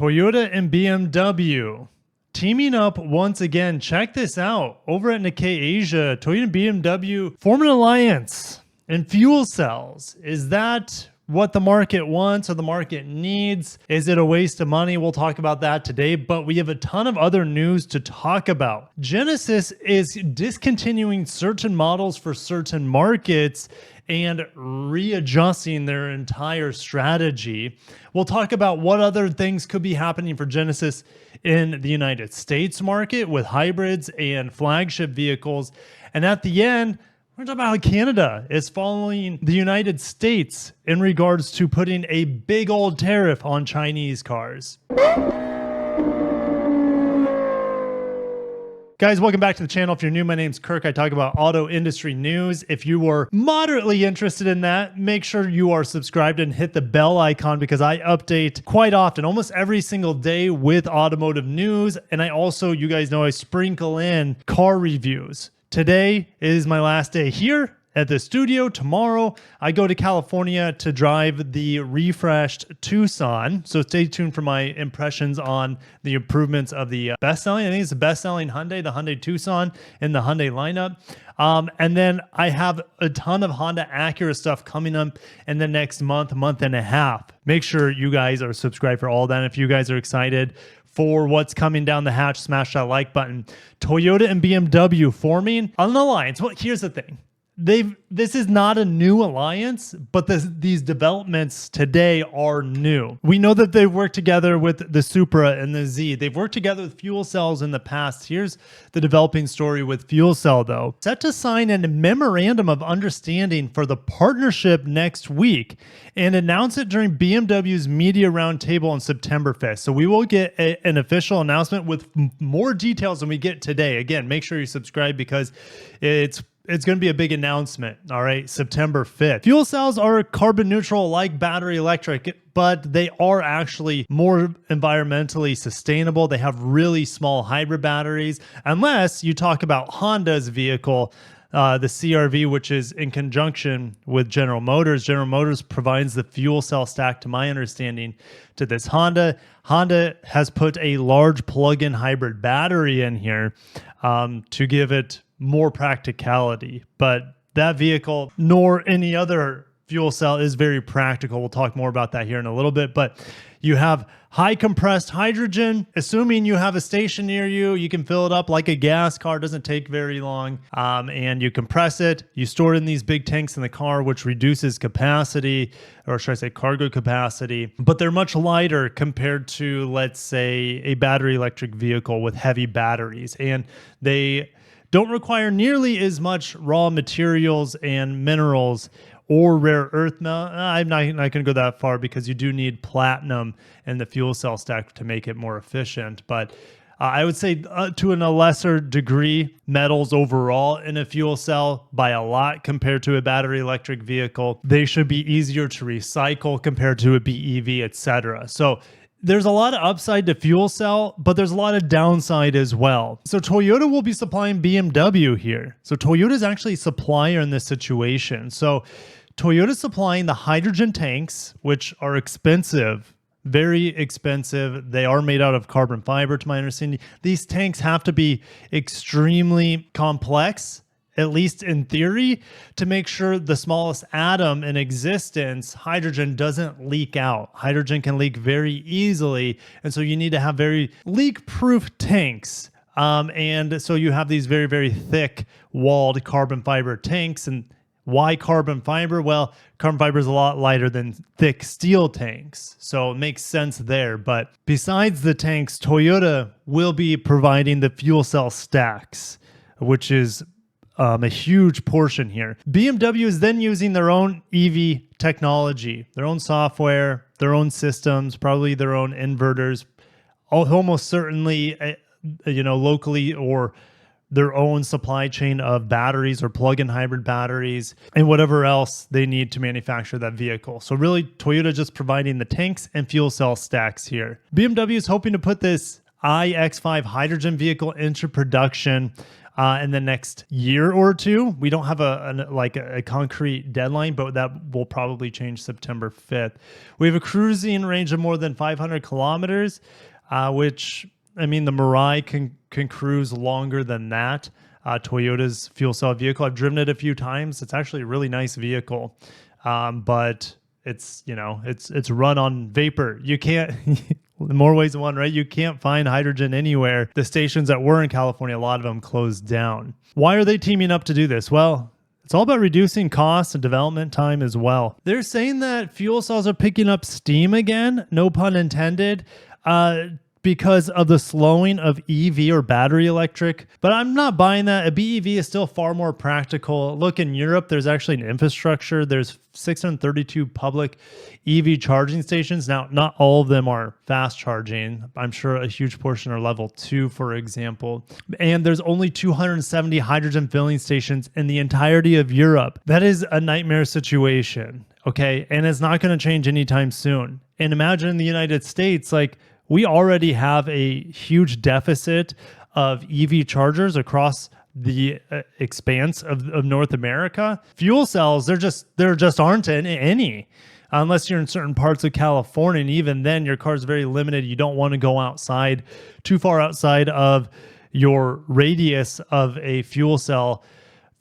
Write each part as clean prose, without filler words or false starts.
Toyota and BMW teaming up once again. Check this out. Over at Nikkei Asia, Toyota and BMW form an alliance in fuel cells. Is that what the market wants or the market needs? Is it a waste of money? We'll talk about that today, but we have a ton of other news to talk about. Genesis is discontinuing certain models for certain markets and readjusting their entire strategy. We'll talk about what other things could be happening for Genesis in the United States market with hybrids and flagship vehicles. And at the end, we're talking about how Canada is following the United States in regards to putting a big old tariff on Chinese cars. Guys, welcome back to the channel. If you're new, my name's Kirk. I talk about auto industry news. If you were moderately interested in that, make sure you are subscribed and hit the bell icon because I update quite often, almost every single day with automotive news. And I also, you guys know, I sprinkle in car reviews. Today is my last day here at the studio. Tomorrow, I go to California to drive the refreshed Tucson. So stay tuned for my impressions on the improvements of the best-selling. I think it's the best-selling Hyundai, the Hyundai Tucson in the Hyundai lineup. And then I have a ton of Honda Acura stuff coming up in the next month and a half. Make sure you guys are subscribed for all that. If you guys are excited for what's coming down the hatch, smash that like button. Toyota and BMW forming an alliance. Well, here's the thing. This is not a new alliance, but these developments today are new. We know that they've worked together with the Supra and the Z. They've worked together with fuel cells in the past. Here's the developing story with fuel cell, though. Set to sign a memorandum of understanding for the partnership next week and announce it during BMW's media roundtable on September 5th. So we will get an official announcement with more details than we get today. Again, make sure you subscribe because it's going to be a big announcement, all right, September 5th. Fuel cells are carbon neutral like battery electric, but they are actually more environmentally sustainable. They have really small hybrid batteries, unless you talk about Honda's vehicle, the CR-V, which is in conjunction with General Motors. General Motors provides the fuel cell stack, to my understanding, to this Honda. Honda has put a large plug-in hybrid battery in here to give it more practicality, but that vehicle nor any other fuel cell is very practical. We'll talk more about that here in a little bit, but you have high compressed hydrogen. Assuming you have a station near you, you can fill it up like a gas car. It doesn't take very long, and you compress it. You store it in these big tanks in the car, which reduces capacity, or should I say cargo capacity, but they're much lighter compared to, let's say, a battery electric vehicle with heavy batteries, and they don't require nearly as much raw materials and minerals or rare earth. I'm not going to go that far because you do need platinum in the fuel cell stack to make it more efficient. But I would say to a lesser degree, metals overall in a fuel cell by a lot compared to a battery electric vehicle. They should be easier to recycle compared to a BEV, etc. So there's a lot of upside to fuel cell, but there's a lot of downside as well. So Toyota will be supplying BMW here. So Toyota is actually a supplier in this situation. So Toyota is supplying the hydrogen tanks, which are expensive, very expensive. They are made out of carbon fiber, to my understanding. These tanks have to be extremely complex, at least in theory, to make sure the smallest atom in existence, hydrogen, doesn't leak out. Hydrogen can leak very easily, and so you need to have very leak-proof tanks. And so you have these very, very thick walled carbon fiber tanks. And why carbon fiber? Well, carbon fiber is a lot lighter than thick steel tanks, so it makes sense there. But besides the tanks, Toyota will be providing the fuel cell stacks, which is a huge portion here. BMW is then using their own EV technology, their own software, their own systems, probably their own inverters, almost certainly, locally, or their own supply chain of batteries or plug-in hybrid batteries and whatever else they need to manufacture that vehicle. So really, Toyota just providing the tanks and fuel cell stacks here. BMW is hoping to put this iX5 hydrogen vehicle into production in the next year or two. We don't have a concrete deadline, but that will probably change September 5th. We have a cruising range of more than 500 kilometers, which, I mean, the Mirai can cruise longer than that. Toyota's fuel cell vehicle, I've driven it a few times. It's actually a really nice vehicle, but it's run on vapor. You can't in more ways than one, right? You can't find hydrogen anywhere. The stations that were in California, a lot of them closed down. Why are they teaming up to do this? Well, it's all about reducing costs and development time as well. They're saying that fuel cells are picking up steam again, no pun intended, because of the slowing of EV or battery electric. But I'm not buying that. A BEV is still far more practical. Look, in Europe, there's actually an infrastructure. There's 632 public EV charging stations. Now, not all of them are fast charging. I'm sure a huge portion are level 2, for example. And there's only 270 hydrogen filling stations in the entirety of Europe. That is a nightmare situation, okay? And it's not going to change anytime soon. And imagine in the United States, like, we already have a huge deficit of EV chargers across the expanse of North America. Fuel cells, there just aren't any, unless you're in certain parts of California. And even then, your car's very limited. You don't want to go outside, too far outside of your radius of a fuel cell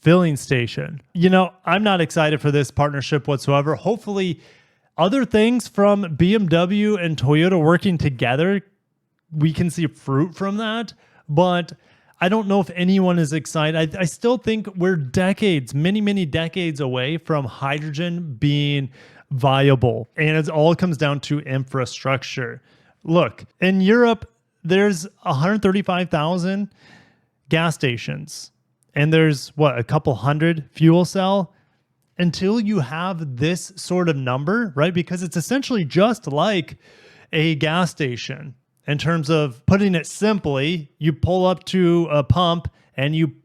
filling station. You know, I'm not excited for this partnership whatsoever. Hopefully, other things from BMW and Toyota working together, we can see fruit from that. But I don't know if anyone is excited. I still think we're decades, many decades away from hydrogen being viable. And it all comes down to infrastructure. Look, in Europe, there's 135,000 gas stations. And there's, a couple hundred fuel cell. Until you have this sort of number, right? Because it's essentially just like a gas station in terms of putting it simply. You pull up to a pump and you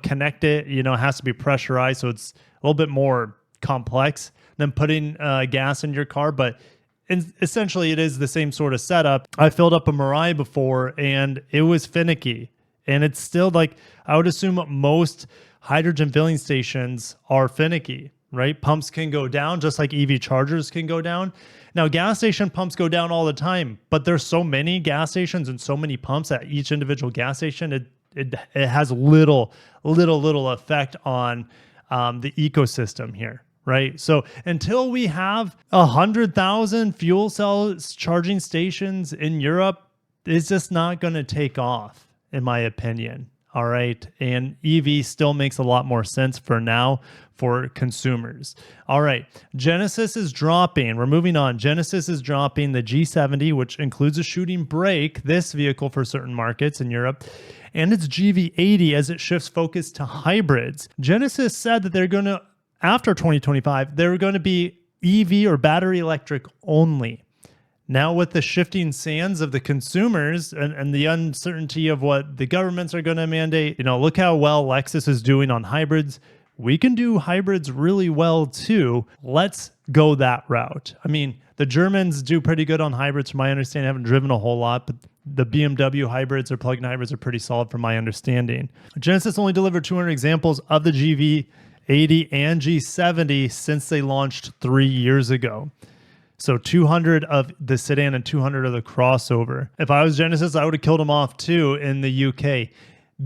connect it. It has to be pressurized, so it's a little bit more complex than putting gas in your car. But essentially, it is the same sort of setup. I filled up a Mirai before, and it was finicky. And it's still like, I would assume most hydrogen filling stations are finicky. Right? Pumps can go down just like EV chargers can go down. Now, gas station pumps go down all the time, but there's so many gas stations and so many pumps at each individual gas station, it has little effect on the ecosystem here, right? So until we have 100,000 fuel cell charging stations in Europe, it's just not going to take off, in my opinion. All right. And EV still makes a lot more sense for now for consumers. All right. Genesis is dropping. We're moving on. Genesis is dropping the G70, which includes a shooting brake, this vehicle for certain markets in Europe, and its GV80 as it shifts focus to hybrids. Genesis said that they're going to, after 2025, they're going to be EV or battery electric only. Now, with the shifting sands of the consumers and the uncertainty of what the governments are going to mandate, look how well Lexus is doing on hybrids. We can do hybrids really well too. Let's go that route. I mean, the Germans do pretty good on hybrids from my understanding. I haven't driven a whole lot, but the BMW hybrids or plug-in hybrids are pretty solid from my understanding. Genesis only delivered 200 examples of the GV80 and G70 since they launched 3 years ago. So 200 of the sedan and 200 of the crossover. If I was Genesis, I would have killed them off too in the UK.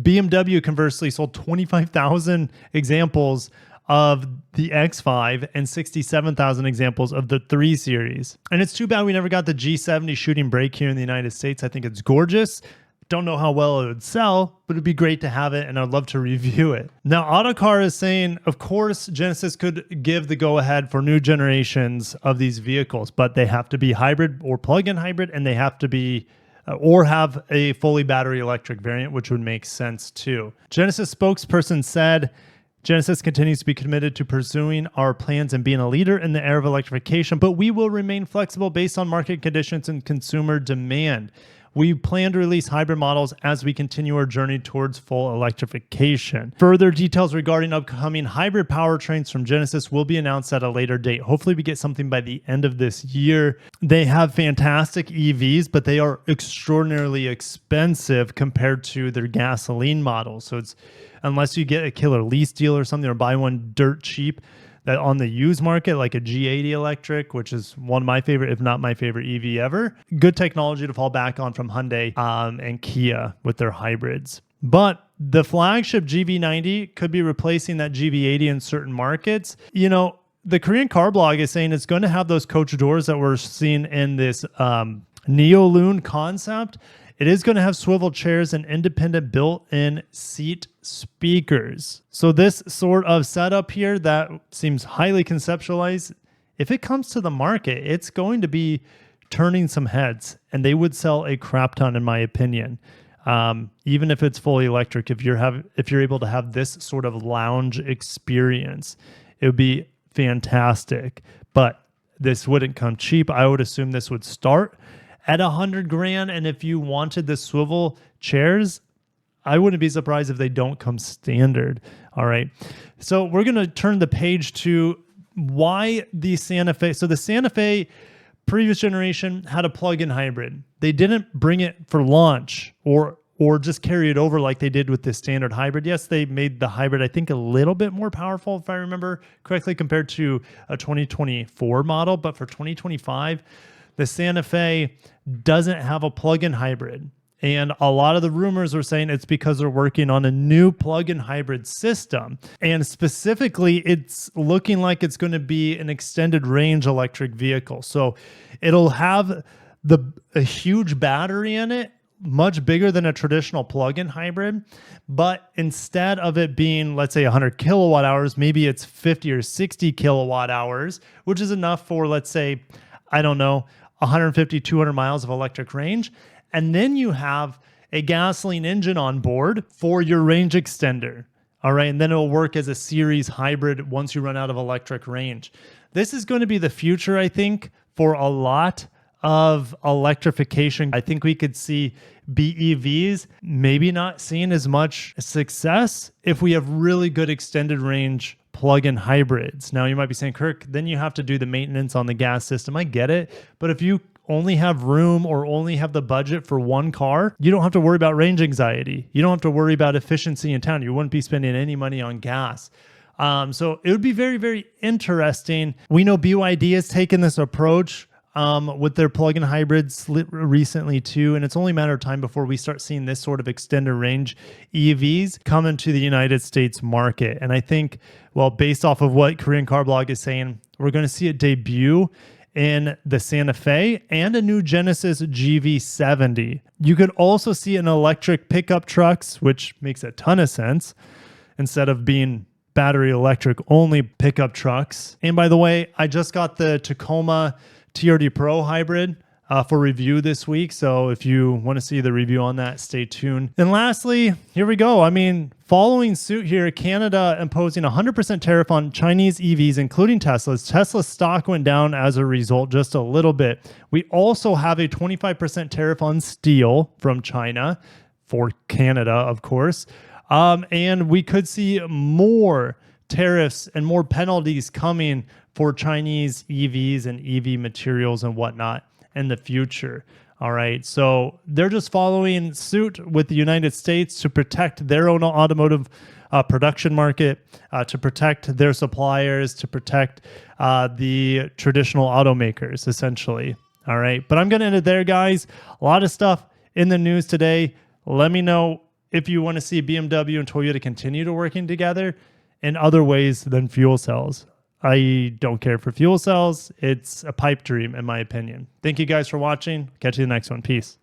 BMW, conversely, sold 25,000 examples of the X5 and 67,000 examples of the 3 Series. And it's too bad we never got the G70 shooting brake here in the United States. I think it's gorgeous. Don't know how well it would sell, but it'd be great to have it, and I'd love to review it. Now, Autocar is saying, of course, Genesis could give the go-ahead for new generations of these vehicles, but they have to be hybrid or plug-in hybrid, and they have to be or have a fully battery electric variant, which would make sense too. Genesis spokesperson said, Genesis continues to be committed to pursuing our plans and being a leader in the era of electrification, but we will remain flexible based on market conditions and consumer demand. We plan to release hybrid models as we continue our journey towards full electrification. Further details regarding upcoming hybrid powertrains from Genesis will be announced at a later date. Hopefully we get something by the end of this year. They have fantastic EVs, but they are extraordinarily expensive compared to their gasoline models. So it's, unless you get a killer lease deal or something, or buy one dirt cheap, that on the used market, like a G80 electric, which is one of my favorite, if not my favorite EV ever. Good technology to fall back on from Hyundai and Kia with their hybrids. But the flagship GV90 could be replacing that GV80 in certain markets. You know, the Korean car blog is saying it's going to have those coach doors that we're seeing in this Neoloon concept. It is going to have swivel chairs and independent built-in seat speakers. So this sort of setup here that seems highly conceptualized, if it comes to the market, it's going to be turning some heads, and they would sell a crap ton, in my opinion. Even if it's fully electric, if you're able to have this sort of lounge experience, it would be fantastic. But this wouldn't come cheap. I would assume this would start at $100,000, and if you wanted the swivel chairs, I wouldn't be surprised if they don't come standard. All right, so we're gonna turn the page to why the Santa Fe. So the Santa Fe previous generation had a plug-in hybrid. They didn't bring it for launch or just carry it over like they did with the standard hybrid. Yes, they made the hybrid, I think, a little bit more powerful, if I remember correctly, compared to a 2024 model, but for 2025, the Santa Fe doesn't have a plug-in hybrid. And a lot of the rumors were saying it's because they're working on a new plug-in hybrid system. And specifically, it's looking like it's going to be an extended range electric vehicle. So it'll have a huge battery in it, much bigger than a traditional plug-in hybrid. But instead of it being, let's say, 100 kilowatt hours, maybe it's 50 or 60 kilowatt hours, which is enough for, let's say, I don't know, 150, 200 miles of electric range. And then you have a gasoline engine on board for your range extender. All right. And then it'll work as a series hybrid once you run out of electric range. This is going to be the future, I think, for a lot of electrification. I think we could see BEVs maybe not seeing as much success if we have really good extended range plug-in hybrids. Now you might be saying, Kirk, then you have to do the maintenance on the gas system. I get it. But if you only have room or only have the budget for one car, you don't have to worry about range anxiety. You don't have to worry about efficiency in town. You wouldn't be spending any money on gas. So it would be very, very interesting. We know BYD has taken this approach with their plug-in hybrids recently too, and it's only a matter of time before we start seeing this sort of extended range EVs come into the United States market. And I think, well, based off of what Korean Car Blog is saying, we're going to see it debut in the Santa Fe and a new Genesis GV70. You could also see an electric pickup trucks, which makes a ton of sense, instead of being battery electric only pickup trucks. And by the way, I just got the Tacoma TRD Pro hybrid for review this week. So if you want to see the review on that, stay tuned. And lastly, here we go. I mean, following suit here, Canada imposing 100% tariff on Chinese EVs, including Teslas. Tesla's stock went down as a result just a little bit. We also have a 25% tariff on steel from China for Canada, of course. And we could see more tariffs and more penalties coming for Chinese EVs and EV materials and whatnot in the future. All right. So they're just following suit with the United States to protect their own automotive production market, to protect their suppliers, to protect the traditional automakers, essentially. All right. But I'm going to end it there, guys. A lot of stuff in the news today. Let me know if you want to see BMW and Toyota continue to working together in other ways than fuel cells. I don't care for fuel cells. It's a pipe dream, in my opinion. Thank you guys for watching. Catch you in the next one. Peace.